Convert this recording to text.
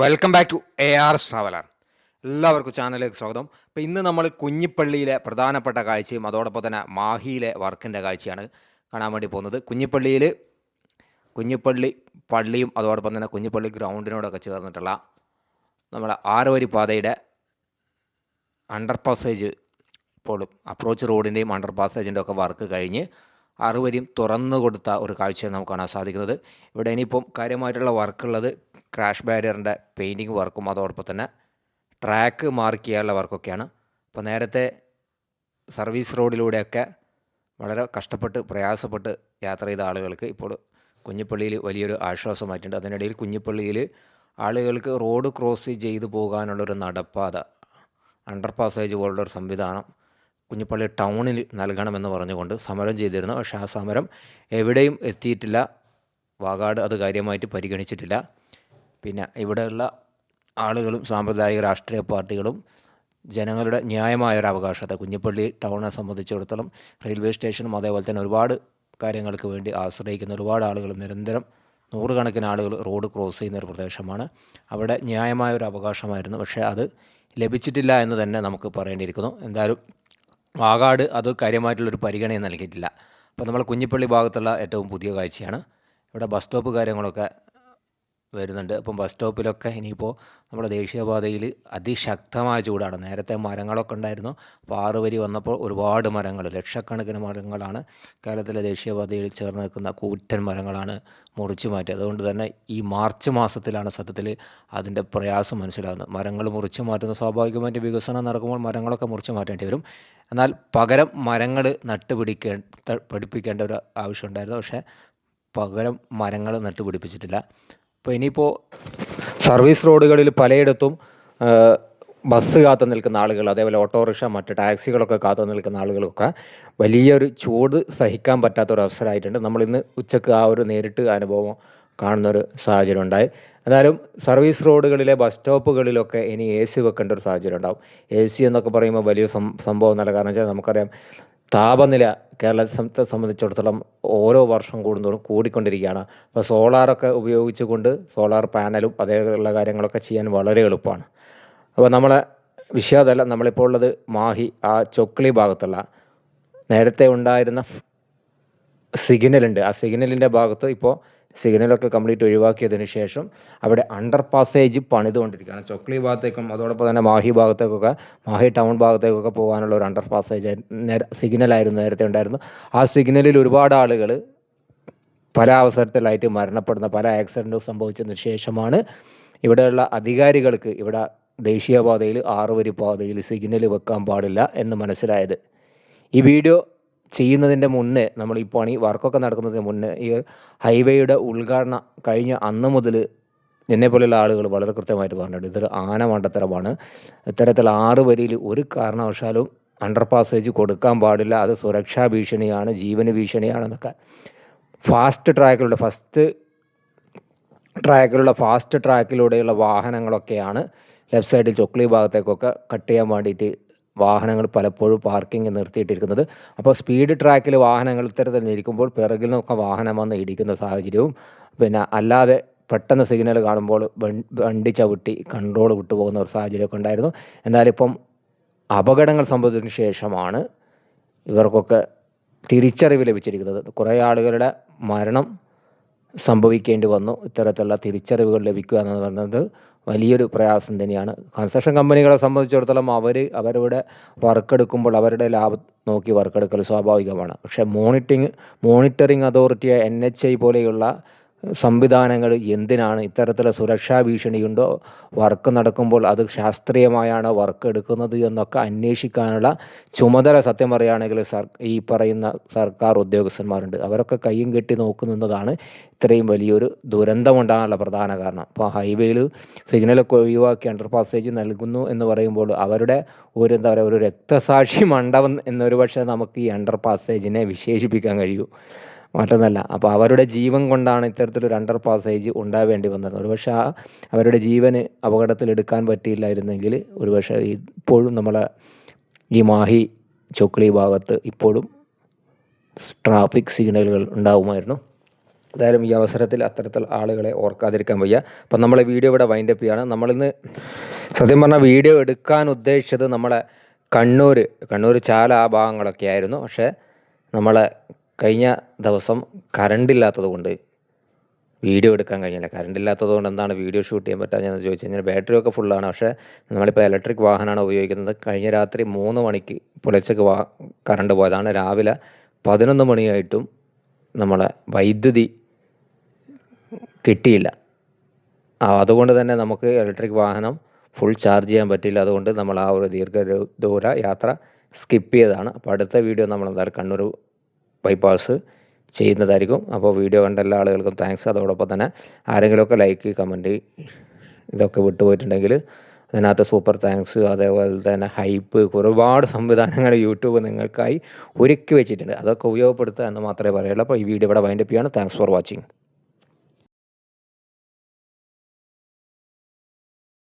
Welcome back to ARS traveller. എല്ലാവർക്കും ചാനലിലേക്ക് സ്വാഗതം. അപ്പോൾ ഇന്ന് നമ്മൾ കുഞ്ഞിപ്പള്ളിയിലെ പ്രധാനപ്പെട്ട കാഴ്ചയും അതോടൊപ്പം തന്നെ മാഹിയിലെ വർക്കിൻ്റെ കാഴ്ചയാണ് കാണാൻ വേണ്ടി പോകുന്നത്. കുഞ്ഞിപ്പള്ളി പള്ളിയും അതോടൊപ്പം തന്നെ കുഞ്ഞിപ്പള്ളി ഗ്രൗണ്ടിനോടൊക്കെ ചേർന്നിട്ടുള്ള നമ്മുടെ 6 വരി പാതയുടെ അണ്ടർ പാസേജ് ഇപ്പോഴും അപ്രോച്ച് റോഡിൻ്റെയും അണ്ടർ പാസേജിൻ്റെ ഒക്കെ വർക്ക് കഴിഞ്ഞ് 6 വരിയും തുറന്നു കൊടുത്ത ഒരു കാഴ്ചയാണ് നമുക്ക് കാണാൻ സാധിക്കുന്നത്. ഇവിടെ ഇനിയിപ്പം കാര്യമായിട്ടുള്ള വർക്കുള്ളത് ക്രാഷ് ബാരിയറിൻ്റെ പെയിൻറ്റിങ് വർക്കും അതോടൊപ്പം തന്നെ ട്രാക്ക് മാർക്ക് ചെയ്യാനുള്ള വർക്കൊക്കെയാണ്. അപ്പോൾ നേരത്തെ സർവീസ് റോഡിലൂടെയൊക്കെ വളരെ കഷ്ടപ്പെട്ട് പ്രയാസപ്പെട്ട് യാത്ര ചെയ്ത ആളുകൾക്ക് ഇപ്പോൾ കുഞ്ഞിപ്പള്ളിയിൽ വലിയൊരു ആശ്വാസമായിട്ടുണ്ട്. അതിനിടയിൽ കുഞ്ഞിപ്പള്ളിയിൽ ആളുകൾക്ക് റോഡ് ക്രോസ് ചെയ്തു പോകാനുള്ളൊരു നടപ്പാത അണ്ടർ പാസേജ് പോലുള്ളൊരു സംവിധാനം കുഞ്ഞിപ്പള്ളി ടൗണിൽ നൽകണമെന്ന് പറഞ്ഞുകൊണ്ട് സമരം ചെയ്തിരുന്നു. പക്ഷേ ആ സമരം എവിടെയും എത്തിയിട്ടില്ല. വാഗാട് അത് കാര്യമായിട്ട് പരിഗണിച്ചിട്ടില്ല. പിന്നെ ഇവിടെയുള്ള ആളുകളും സാമ്പ്രദായിക രാഷ്ട്രീയ പാർട്ടികളും ജനങ്ങളുടെ ന്യായമായൊരു അവകാശത്തെ കുഞ്ഞിപ്പള്ളി ടൗണിനെ സംബന്ധിച്ചിടത്തോളം റെയിൽവേ സ്റ്റേഷനും അതേപോലെ തന്നെ ഒരുപാട് കാര്യങ്ങൾക്ക് വേണ്ടി ആശ്രയിക്കുന്ന ഒരുപാട് ആളുകൾ നിരന്തരം നൂറുകണക്കിന് ആളുകൾ റോഡ് ക്രോസ് ചെയ്യുന്ന ഒരു പ്രദേശമാണ്. അവിടെ ന്യായമായൊരു അവകാശമായിരുന്നു. പക്ഷേ അത് ലഭിച്ചിട്ടില്ല എന്ന് തന്നെ നമുക്ക് പറയേണ്ടിയിരിക്കുന്നു. എന്തായാലും വാഗാട് അത് കാര്യമായിട്ടുള്ളൊരു പരിഗണന നൽകിയിട്ടില്ല. അപ്പോൾ നമ്മൾ കുഞ്ഞിപ്പള്ളി ഭാഗത്തുള്ള ഏറ്റവും പുതിയ കാഴ്ചയാണ്. ഇവിടെ ബസ് സ്റ്റോപ്പ് കാര്യങ്ങളൊക്കെ വരുന്നുണ്ട്. അപ്പം ബസ് സ്റ്റോപ്പിലൊക്കെ ഇനിയിപ്പോൾ നമ്മുടെ ദേശീയപാതയിൽ അതിശക്തമായ ചൂടാണ്. നേരത്തെ മരങ്ങളൊക്കെ ഉണ്ടായിരുന്നു. അപ്പോൾ 6 വരി വന്നപ്പോൾ ഒരുപാട് മരങ്ങൾ, ലക്ഷക്കണക്കിന് മരങ്ങളാണ് കേരളത്തിലെ ദേശീയപാതയിൽ ചേർന്ന് നിൽക്കുന്ന കൂറ്റൻ മരങ്ങളാണ് മുറിച്ചു മാറ്റി. അതുകൊണ്ട് തന്നെ ഈ മാർച്ച് മാസത്തിലാണ് സത്യത്തിൽ അതിൻ്റെ പ്രയാസം മനസ്സിലാകുന്നത്. മരങ്ങൾ മുറിച്ചു മാറ്റുന്ന സ്വാഭാവികമായിട്ട് വികസനം നടക്കുമ്പോൾ മരങ്ങളൊക്കെ മുറിച്ചു മാറ്റേണ്ടി വരും. എന്നാൽ പകരം മരങ്ങൾ പഠിപ്പിക്കേണ്ട ഒരു ആവശ്യമുണ്ടായിരുന്നു. പക്ഷേ പകരം മരങ്ങൾ നട്ടുപിടിപ്പിച്ചിട്ടില്ല. അപ്പോൾ ഇനിയിപ്പോൾ സർവീസ് റോഡുകളിൽ പലയിടത്തും ബസ് കാത്തു നിൽക്കുന്ന ആളുകൾ, അതേപോലെ ഓട്ടോറിക്ഷ, മറ്റ് ടാക്സികളൊക്കെ കാത്തു നിൽക്കുന്ന ആളുകളൊക്കെ വലിയൊരു ചൂട് സഹിക്കാൻ പറ്റാത്തൊരവസരമായിട്ടുണ്ട്. നമ്മളിന്ന് ഉച്ചക്ക് ആ ഒരു നേരിട്ട് അനുഭവം കാണുന്നൊരു സാഹചര്യം ഉണ്ടായി. എന്നാലും സർവീസ് റോഡുകളിലെ ബസ് സ്റ്റോപ്പുകളിലൊക്കെ ഇനി AC വെക്കേണ്ട ഒരു സാഹചര്യം ഉണ്ടാവും. AC എന്നൊക്കെ പറയുമ്പോൾ വലിയ സംഭവം എന്നല്ല. കാരണം വെച്ചാൽ നമുക്കറിയാം താപനില കേരളത്തെ സംബന്ധിച്ചിടത്തോളം ഓരോ വർഷം കൂടുന്തോറും കൂടിക്കൊണ്ടിരിക്കുകയാണ്. അപ്പോൾ സോളാറൊക്കെ ഉപയോഗിച്ചുകൊണ്ട് സോളാർ പാനലും അതേപോലുള്ള കാര്യങ്ങളൊക്കെ ചെയ്യാൻ വളരെ എളുപ്പമാണ്. അപ്പോൾ നമ്മളെ വിഷയമതല്ല, നമ്മളിപ്പോൾ ഉള്ളത് മാഹി ആ ചൊക്ലി ഭാഗത്തുള്ള നേരത്തെ ഉണ്ടായിരുന്ന സിഗ്നലുണ്ട്. ആ സിഗ്നലിൻ്റെ ഭാഗത്ത് ഇപ്പോൾ സിഗ്നലൊക്കെ കംപ്ലീറ്റ് ഒഴിവാക്കിയതിന് ശേഷം അവിടെ അണ്ടർ പാസേജ് പണിതുകൊണ്ടിരിക്കുകയാണ്. ചൊക്ലി ഭാഗത്തേക്കും അതോടൊപ്പം തന്നെ മാഹി ഭാഗത്തേക്കൊക്കെ, മാഹി ടൗൺ ഭാഗത്തേക്കൊക്കെ പോകാനുള്ള ഒരു അണ്ടർ പാസേജ് സിഗ്നലായിരുന്നു നേരത്തെ ഉണ്ടായിരുന്നു. ആ സിഗ്നലിൽ ഒരുപാട് ആളുകൾ പല അവസരത്തിലായിട്ട് മരണപ്പെടുന്ന, പല ആക്സിഡൻറ്റും സംഭവിച്ചതിന് ശേഷമാണ് ഇവിടെയുള്ള അധികാരികൾക്ക് ഇവിടെ ദേശീയപാതയിൽ 6 വരി പാതയിൽ സിഗ്നൽ വെക്കാൻ പാടില്ല എന്ന് മനസ്സിലായത്. ഈ വീഡിയോ ചെയ്യുന്നതിൻ്റെ മുന്നേ, നമ്മൾ ഈ പണി വർക്കൊക്കെ നടക്കുന്നതിന് മുന്നേ, ഈ ഹൈവേയുടെ ഉദ്ഘാടനം കഴിഞ്ഞ അന്ന് മുതൽ എന്നെപ്പോലെയുള്ള ആളുകൾ വളരെ കൃത്യമായിട്ട് പറഞ്ഞിട്ടുണ്ട്, ഇതൊരു ആന മണ്ടത്തരമാണ്. ഇത്തരത്തിൽ 6 വരിയിൽ ഒരു കാരണവശാലും അണ്ടർ പാസേജ് കൊടുക്കാൻ പാടില്ല, അത് സുരക്ഷാ ഭീഷണിയാണ്, ജീവന് ഭീഷണിയാണെന്നൊക്കെ. ഫാസ്റ്റ് ട്രാക്കിലൂടെയുള്ള വാഹനങ്ങളൊക്കെയാണ് ലെഫ്റ്റ് സൈഡിൽ ചൊക്ലി ഭാഗത്തേക്കൊക്കെ കട്ട് ചെയ്യാൻ വേണ്ടിയിട്ട് വാഹനങ്ങൾ പലപ്പോഴും പാർക്കിംഗ് നിർത്തിയിട്ടിരിക്കുന്നത്. അപ്പോൾ സ്പീഡ് ട്രാക്കിൽ വാഹനങ്ങൾ ഇത്തരത്തിൽ ഇരിക്കുമ്പോൾ പിറകിൽ നിന്നൊക്കെ വാഹനം വന്ന് ഇടിക്കുന്ന സാഹചര്യവും, പിന്നെ അല്ലാതെ പെട്ടെന്ന് സിഗ്നൽ കാണുമ്പോൾ വണ്ടി ചവിട്ടി കൺട്രോൾ വിട്ടുപോകുന്ന ഒരു സാഹചര്യമൊക്കെ ഉണ്ടായിരുന്നു. എന്നാലിപ്പം അപകടങ്ങൾ സംഭവിച്ചതിന് ശേഷമാണ് ഇവർക്കൊക്കെ തിരിച്ചറിവ് ലഭിച്ചിരിക്കുന്നത്. കുറേ ആളുകളുടെ മരണം സംഭവിക്കേണ്ടി വന്നു. ഇത്തരത്തിലുള്ള തിരിച്ചറിവുകൾ ലഭിക്കുക എന്ന് പറയുന്നത് വലിയൊരു പ്രയാസം തന്നെയാണ്. കൺസ്ട്രക്ഷൻ കമ്പനികളെ സംബന്ധിച്ചിടത്തോളം അവരുടെ വർക്കെടുക്കുമ്പോൾ അവരുടെ ലാഭം നോക്കി വർക്കെടുക്കൽ സ്വാഭാവികമാണ്. പക്ഷേ മോണിറ്ററിംഗ് അതോറിറ്റിയെ NHAI പോലെയുള്ള സംവിധാനങ്ങൾ എന്തിനാണ്? ഇത്തരത്തിലുള്ള സുരക്ഷാ ഭീഷണിയുണ്ടോ, വർക്ക് നടക്കുമ്പോൾ അത് ശാസ്ത്രീയമായാണ് വർക്ക് എടുക്കുന്നത് എന്നൊക്കെ അന്വേഷിക്കാനുള്ള ചുമതല സത്യം പറയുകയാണെങ്കിൽ ഈ പറയുന്ന സർക്കാർ ഉദ്യോഗസ്ഥന്മാരുണ്ട്. അവരൊക്കെ കയ്യും കെട്ടി നോക്കുന്നതാണ് ഇത്രയും വലിയൊരു ദുരന്തമുണ്ടാകാനുള്ള പ്രധാന കാരണം. അപ്പോൾ ഹൈവേയിൽ സിഗ്നലൊക്കെ ഒഴിവാക്കി അണ്ടർ പാസേജ് നൽകുന്നു എന്ന് പറയുമ്പോൾ അവരുടെ ഒരു രക്തസാക്ഷി മണ്ഡപം എന്നൊരു പക്ഷേ നമുക്ക് ഈ അണ്ടർ പാസേജിനെ വിശേഷിപ്പിക്കാൻ കഴിയൂ, മറ്റൊന്നല്ല. അപ്പോൾ അവരുടെ ജീവൻ കൊണ്ടാണ് ഇത്തരത്തിലൊരു അണ്ടർ പാസേജ് ഉണ്ടാവേണ്ടി വന്നത്. ഒരുപക്ഷെ അവരുടെ ജീവന് അപകടത്തിലെടുക്കാൻ പറ്റിയില്ലായിരുന്നെങ്കിൽ ഒരുപക്ഷെ ഇപ്പോഴും നമ്മളെ ഈ മാഹി ചൊക്ലി ഭാഗത്ത് ഇപ്പോഴും ട്രാഫിക് സിഗ്നലുകൾ ഉണ്ടാവുമായിരുന്നു. എന്തായാലും ഈ അവസരത്തിൽ അത്തരത്തിൽ ആളുകളെ ഓർക്കാതിരിക്കാൻ വയ്യ. അപ്പം നമ്മളെ വീഡിയോ ഇവിടെ വൈൻഡപ്പ് ചെയ്യുകയാണ്. നമ്മളിന്ന് സത്യം പറഞ്ഞാൽ വീഡിയോ എടുക്കാൻ ഉദ്ദേശിച്ചത് നമ്മളെ കണ്ണൂർ ചാല ആ ഭാഗങ്ങളൊക്കെ ആയിരുന്നു. പക്ഷേ നമ്മളെ കഴിഞ്ഞ ദിവസം കറണ്ടില്ലാത്തത് കൊണ്ട് വീഡിയോ എടുക്കാൻ കഴിഞ്ഞില്ല. കറണ്ടില്ലാത്തത് കൊണ്ട് എന്താണ് വീഡിയോ ഷൂട്ട് ചെയ്യാൻ പറ്റാഞ്ഞതെന്ന് ചോദിച്ചു കഴിഞ്ഞാൽ ബാറ്ററിയൊക്കെ ഫുള്ളാണ്. പക്ഷേ നമ്മളിപ്പോൾ ഇലക്ട്രിക് വാഹനമാണ് ഉപയോഗിക്കുന്നത്. കഴിഞ്ഞ രാത്രി 3 മണിക്ക് പുലർച്ചയ്ക്ക് കറണ്ട് പോയതാണ്. രാവിലെ 11 മണിയായിട്ടും നമ്മളെ വൈദ്യുതി കിട്ടിയില്ല. അതുകൊണ്ട് തന്നെ നമുക്ക് ഇലക്ട്രിക് വാഹനം ഫുൾ ചാർജ് ചെയ്യാൻ പറ്റില്ല. അതുകൊണ്ട് നമ്മൾ ആ ഒരു ദൂര യാത്ര സ്കിപ്പ് ചെയ്തതാണ്. അപ്പോൾ അടുത്ത വീഡിയോ നമ്മൾ എന്തായാലും കണ്ണൂർ ബൈപ്പാസ് ചെയ്യുന്നതായിരിക്കും. അപ്പോൾ വീഡിയോ കണ്ട എല്ലാ ആളുകൾക്കും താങ്ക്സ്. അതോടൊപ്പം തന്നെ ആരെങ്കിലുമൊക്കെ ലൈക്ക്, കമൻറ്റ് ഇതൊക്കെ വിട്ടുപോയിട്ടുണ്ടെങ്കിൽ അതിനകത്ത് സൂപ്പർ താങ്ക്സ്. അതേപോലെ തന്നെ ഹൈപ്പ്, ഒരുപാട് സംവിധാനങ്ങൾ യൂട്യൂബ് നിങ്ങൾക്കായി ഒരുക്കി വെച്ചിട്ടുണ്ട്. അതൊക്കെ ഉപയോഗപ്പെടുത്തുക എന്ന് മാത്രമേ പറയുള്ളൂ. അപ്പോൾ ഈ വീഡിയോ ഇവിടെ വൈൻഡപ്പ് ചെയ്യാണ്. Thanks for watching.